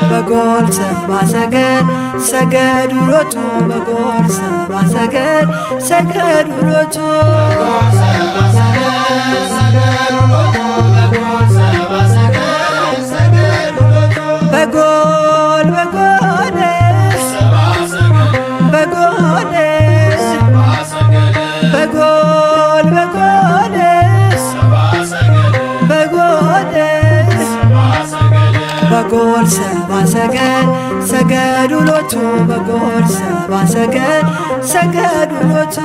በጎል ሰባ ሰገል ሰገዱ ሎቱ በጎል ሰባ ሰገል ሰገዱ ሎቱ በጎል በጎል በጎል በጎል በጎል በጎል በጎል ሰባ ሰገል ሰገዱ ሎቱ በጎል ሰባ ሰገል ሰገዱ ሎቱ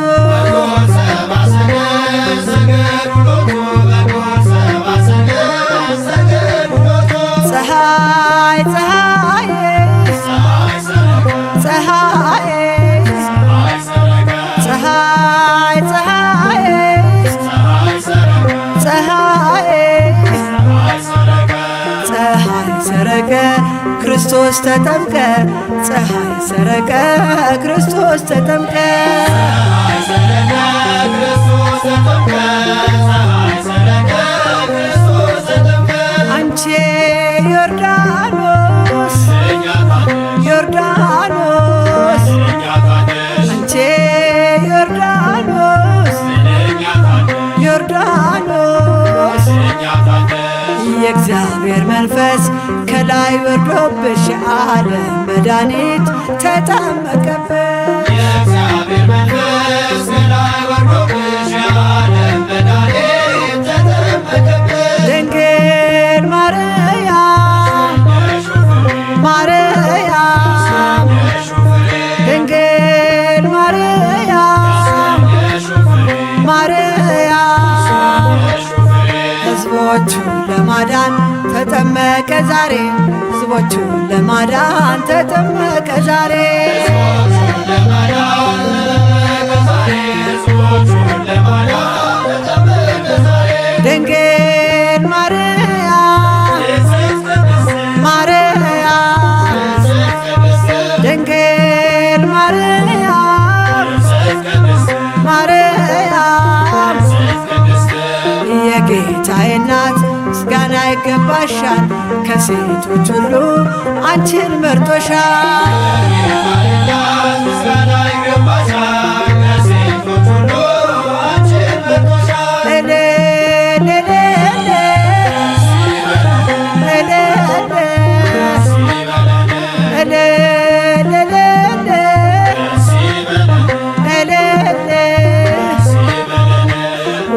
ፀሐይ ፀሐይ ፀሐይ ፀሐይ ፀሐይ ፀሐይ ፀሐይ ሰረቀ ክርስቶስ ተጠምቀ ፀሐይ ሰረቀ ክርስቶስ ተጠምቀ አንቺ ዮርዳኖስ ዮርዳኖስ አንቺ ዮርዳኖስ ዮርዳኖስ የእግዚአብሔር መንፈስ ከላይ ወርዶብሽ የዓለም መድኃኒት ተጠመቀብሽ የእግዚአብሔር መንፈስ ከላይ ወርዶብሽ የዓለም መድኃኒት ተጠመቀብሽ ድንግል ማርያም ማርያም ድንግል ማርያም ማርያም ሕዝቦቹን ለማዳን ተጠመቀ ዛሬ ሕዝቦቹን ለማዳን ተጠመቀ ዛሬ ድንግል ማርያም ማርያም ድንግል ማርያም ማርያም የጌታዬ እናት ምስጋና ይገባሻል ከሴቶች ሁሉ አንቺን መርጦሻል ምስጋና ይገባሻል ከሴቶች ሁሉ አንቺን መርጦሻል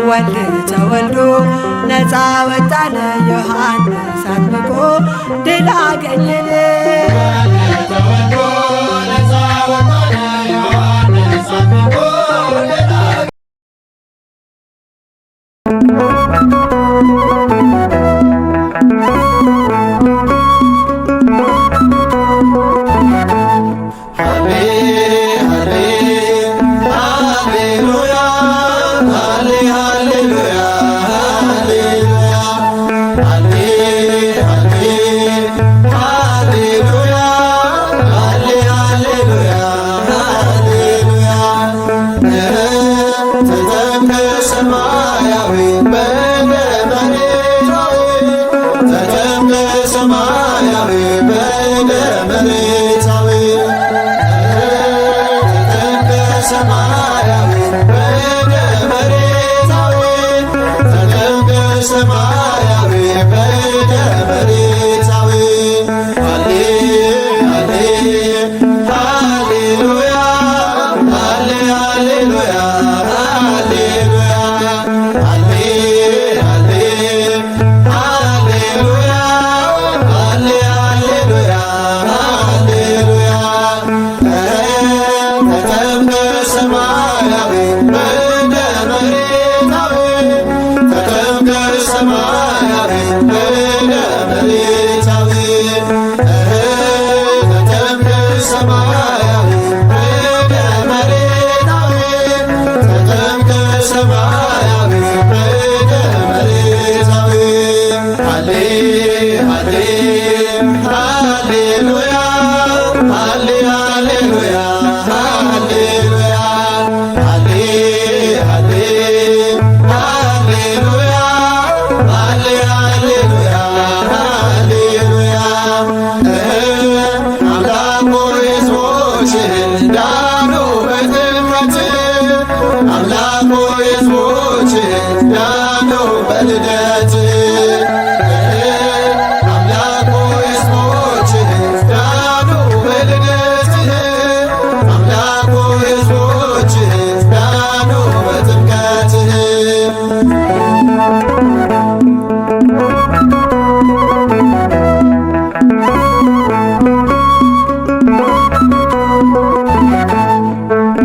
ወልድ ተወልዶ ነፃ ወጣን ዮሐንስ አጥምቆ ድል አገኘን ተጠምቀ ሰማያዊ በእደ መሬታዊ ተጠምቀ ሰማያዊ በእደ መሬታዊ ተጠምቀ ሰማያዊ በእደ መሬታዊ ተጠምቀ ሰማያዊ በእደ መሬታዊ ሃሌ ሃሌ ሃሌሉያ ሃሌ ሃሌሉያ ሃሌሉያ ሃሌ ሃሌ ሃሌሉያ ሃሌ ሃሌሉያ ሃሌሉያ አምላክ ሆይ ሕዝቦችህን ዳኑ በጥምቀት አምላክ ሆይ ሕዝቦችህን ዳኑ በልደት አምላክ ሆይ ሕዝቦችህን ዳኑ በልደት አምላክ ሆይ ሕዝቦችህን ዳኑ በጥምቀትህ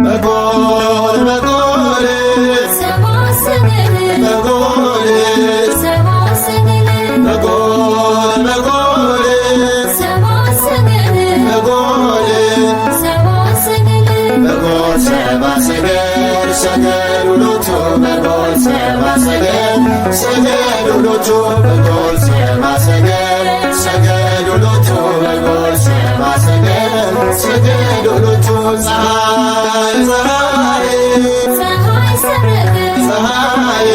በጎል በጎል በጎል በጎል በጎል በጎል በጎል ሰባ ሰገል ሰገሉ ሎቱ በጎል ሰባ ሰገል ሰገሉ ሎቱ በጎል ሰባ ሰገል ሰገሉ ሎቱ በጎል ሰባ ሰገል ሰገሉ ሎቱ ፀሐይ ፀሐይ ፀሐይ ፀሐይ ፀሐይ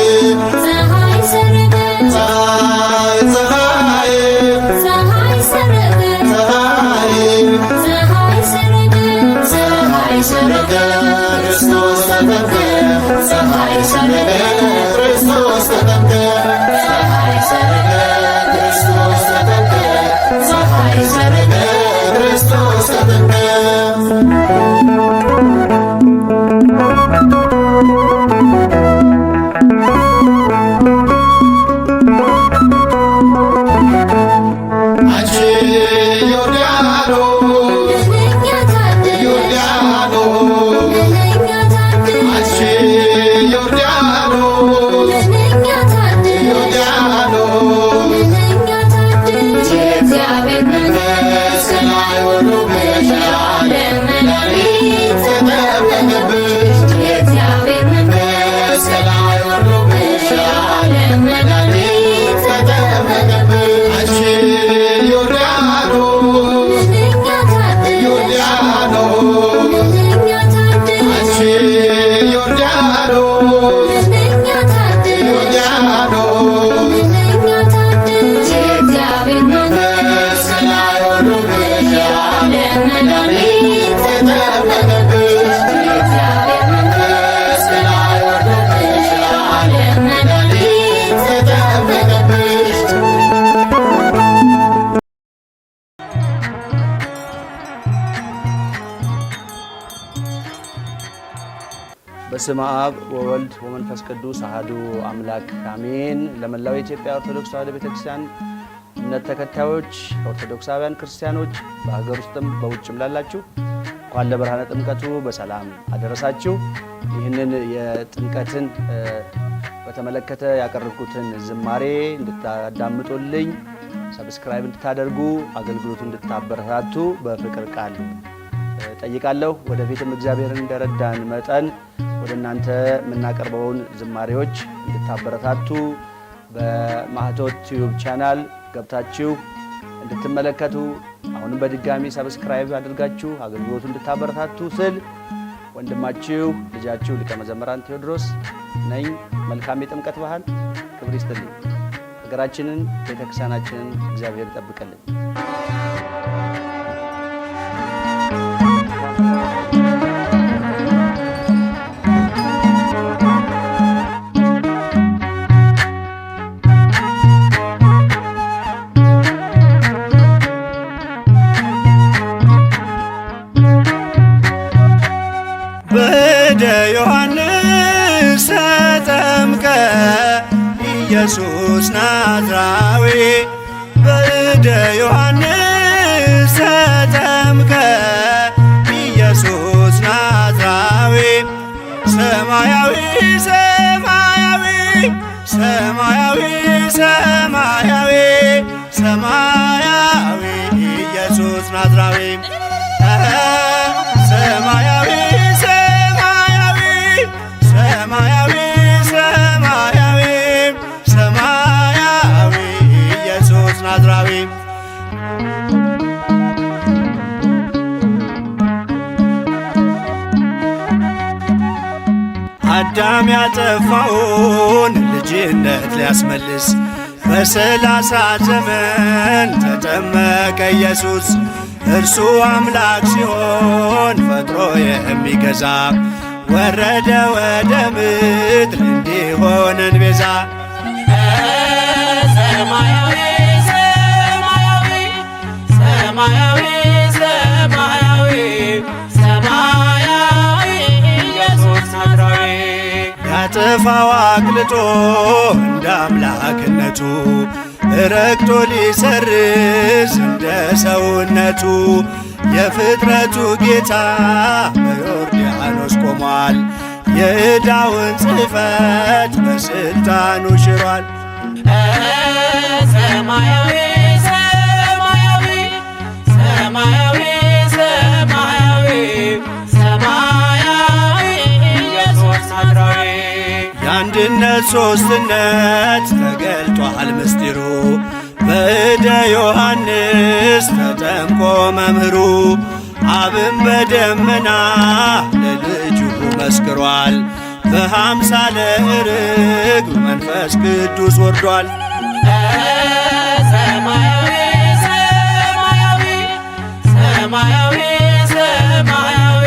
ፀሐይ ሰረቀ ክርስቶስ ተጠምቀ ፀሐይ ሰረቀ ክርስቶስ ተጠምቀ ፀሐይ ሰረቀ ክርስቶስ ተጠምቀ ፀሐይ ሰረቀ ክርስቶስ ተጠምቀ አንቺ ዮርዳኖስ ዮርዳኖስ አንቺ ዮርዳኖስ ዮርዳኖስ የእግዚአብሔር መንፈስ ከላይ ወርዶብሻል መድኃኒት ተጠመቀብሽ የእግዚአብሔር መንፈስ ከላይ ወርዶብሻል መድኃኒት ተጠመቀብሽ አንቺ ዮርዳኖስ ዮርዳኖስ አንቺ ዮርዳኖስ ዮርዳኖስ የእግዚአብሔር መንፈስ ከላይ ወርዶብሻል መድኃኒት ተጠመቀብሽ የእግዚአብሔር መንፈስ ከላይ ወርዶብሻል መድኃኒት ተጠመቀብሽ በስመ አብ ወወልድ ወመንፈስ ቅዱስ አሐዱ አምላክ አሜን። ለመላው የኢትዮጵያ ኦርቶዶክስ ተዋሕዶ ቤተክርስቲያን እምነት ተከታዮች ኦርቶዶክሳውያን ክርስቲያኖች በሀገር ውስጥም በውጭም ላላችሁ እንኳን ለብርሃነ ጥምቀቱ በሰላም አደረሳችሁ። ይህንን የጥምቀትን በተመለከተ ያቀረብኩትን ዝማሬ እንድታዳምጡልኝ ሰብስክራይብ እንድታደርጉ አገልግሎቱን እንድታበረታቱ በፍቅር ቃል ጠይቃለሁ። ወደፊትም እግዚአብሔርን እንደረዳን መጠን ወደ እናንተ የምናቀርበውን ዝማሬዎች እንድታበረታቱ በማህቶት ዩቲዩብ ቻናል ገብታችሁ እንድትመለከቱ አሁንም በድጋሚ ሰብስክራይብ አድርጋችሁ አገልግሎቱን እንድታበረታቱ ስል ወንድማችሁ ልጃችሁ ሊቀ መዘምራን ቴዎድሮስ ነኝ። መልካም የጥምቀት በዓል። ክብር ይስጥልኝ። ሀገራችንን ቤተክርስቲያናችንን እግዚአብሔር ይጠብቅልን። በእደ ዮሐንስ ተጠምቀ ኢየሱስ ናዝራዊ በእደ ዮሐንስ ተጠምቀ ኢየሱስ ሰማያዊ ሰማያዊ ሰማያዊ ሰማያዊ ሰማያዊ ኢየሱስ ናዝራዊ ሰማያዊ ሰማያዊ ሰማያዊ ሰማያዊ ሰማያዊ ኢየሱስ ናዝራዊ አዳም ያጠፋውን ልጅነት ሊያስመልስ በ30 ዘመን ተጠመቀ ኢየሱስ። እርሱ አምላክ ሲሆን ፈጥሮ የሚገዛ ወረደ ወደ ምድር እንዲሆነን ቤዛ። ሰማያዊ ሰማያዊ ሰማያዊ ሰማያዊ ሰማያዊ ኢየሱስ ናዝራዊ ያጠፋው አቅልጦ እንደ አምላክነቱ ረግጦ ሊሰርዝ እንደ ሰውነቱ የፍጥረቱ ጌታ በዮርዳኖስ ቆሟል። የዕዳውን ጽሕፈት በሥልጣኑ ሽሯል። ሰማያዊ ሰማያዊ ሰማያዊ ሰማያዊ ሰማያዊ ኢየሱስ ናዝራዊ የአንድነት ሦስትነት ተገልጧል ምስጢሩ በእደ ዮሐንስ ተጠምቆ መምህሩ። አብን በደመና ለልጁ መስክሯል። በአምሳለ ርግብ መንፈስ ቅዱስ ወርዷል። ሰማያዊ ሰማያዊ ሰማያዊ ሰማያዊ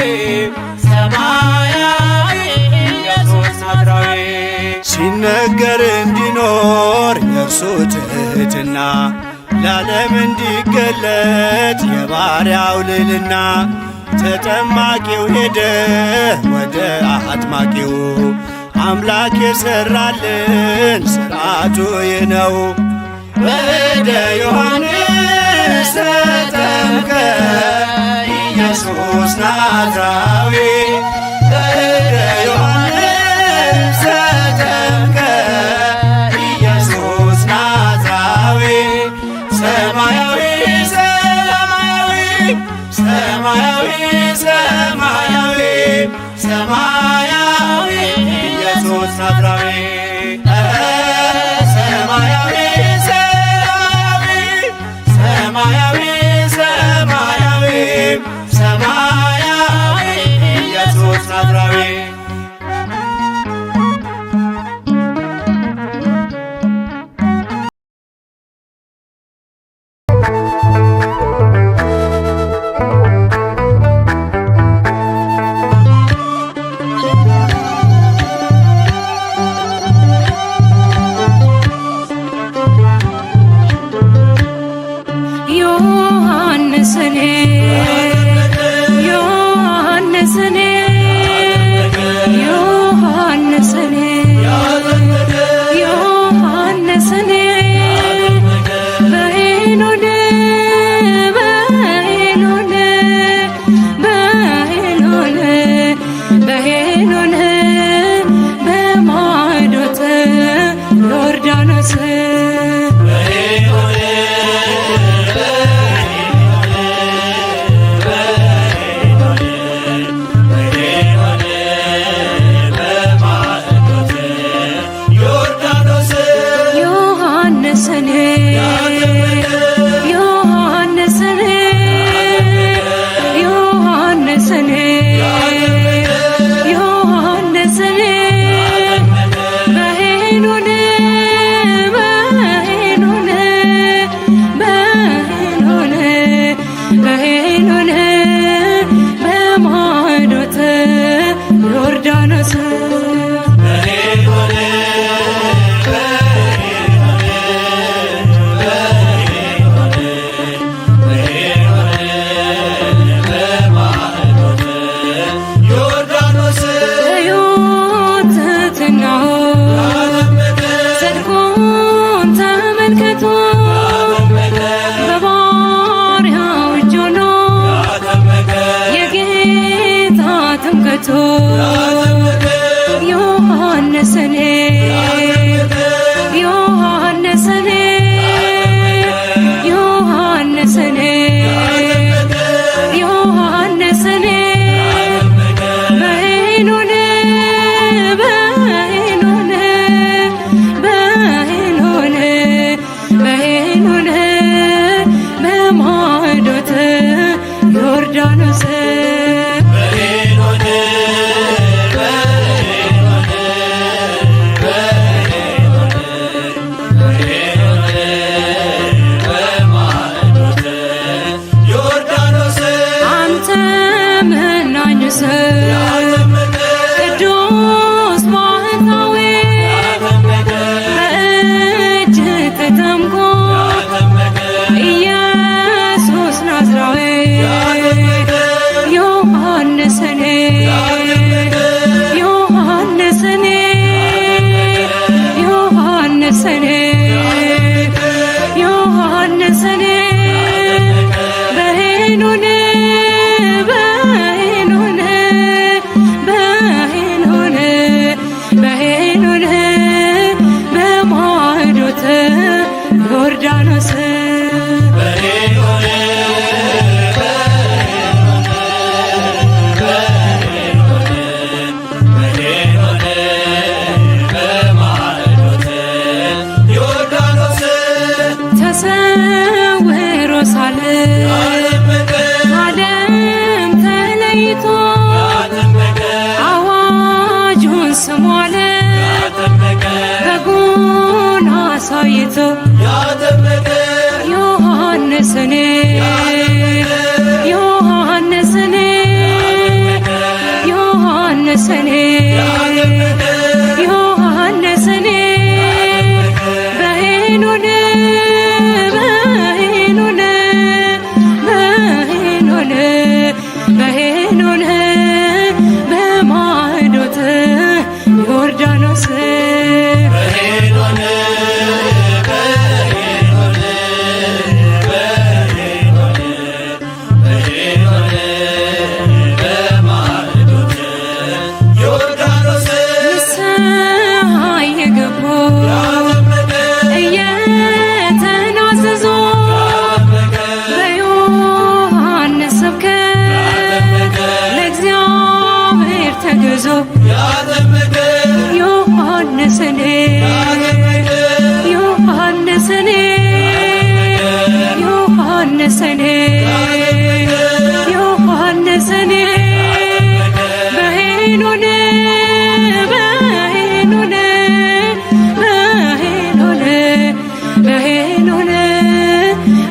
ሰማያዊ ኢየሱስ ናዝራዊ ሲነገር እንዲኖር የእርሱ ትሕትና ለዓለም እንዲገለጥ የባሪያው ልዕልና። ተጠማቂው ሄደ ወደ አጥማቂው አምላክ የሠራልን ሥርዓቱ ይህ ነው። በእደ ዮሐንስ ተጠምቀ ኢየሱስ ናዝራዊ በእደ ዮሐንስ ተጠምቀ ኢየሱስ ናዝራዊ ሰማያዊ ሰማያዊ ሰማያዊ ሰማያዊ ሰማያዊ ኢየሱስ ናዝራዊ ሰማያዊ ሰማያዊ ሰማያዊ ሰማያዊ ኢየሱስ ናዝራዊ ዮሐንስን ዮሐንስን ዮሐንስን ዮሐንስን በሄኖን በሄኖን በሄኖን በሄኖን በማዕዶተ ዮርዳኖስ ቅዱስ ባህታዊ በእጅ ተጠምቆ ኢየሱስ ናዝራዊ ዮሐንስን ዮሐንስን ዮሐንስን ዮሐንስን በሄኖን በሄኖን በማዕዶተ ዮርዳኖስ ተሰውሮ ሳለ ዓለም ተለይቶ አዋጁን ስሟለ በጉን አሳይቶ ዮሐንስን ዮሐንስን ዮሐንስን ዮሐንስን በሄኖን በሄኖን በሄኖን በሄኖን በማዕዶተ ዮርዳኖስ ተገዞ ዮሐንስን ዮሐንስን ዮሐንስን ዮሐንስን በሄኖን በሄኖን በሄኖን በሄኖን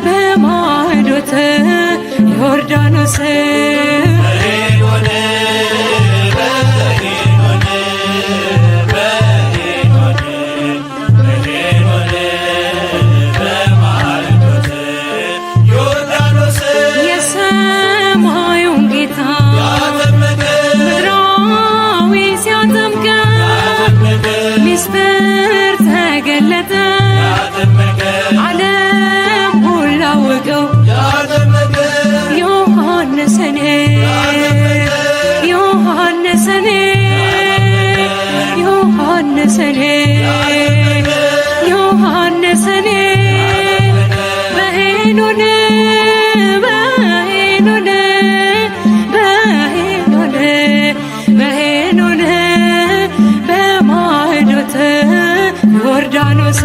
በማዕዶተ ዮርዳኖስ ሚስጥር ተገለጠ ዓለም ሁሉ አወቀው ዮሐንስን ዮሐንስን ዮሐንስን ዮሐንስን በሄኖን በሄኖን በሄኖን በሄኖን በማዕዶተ ዮርዳኖስ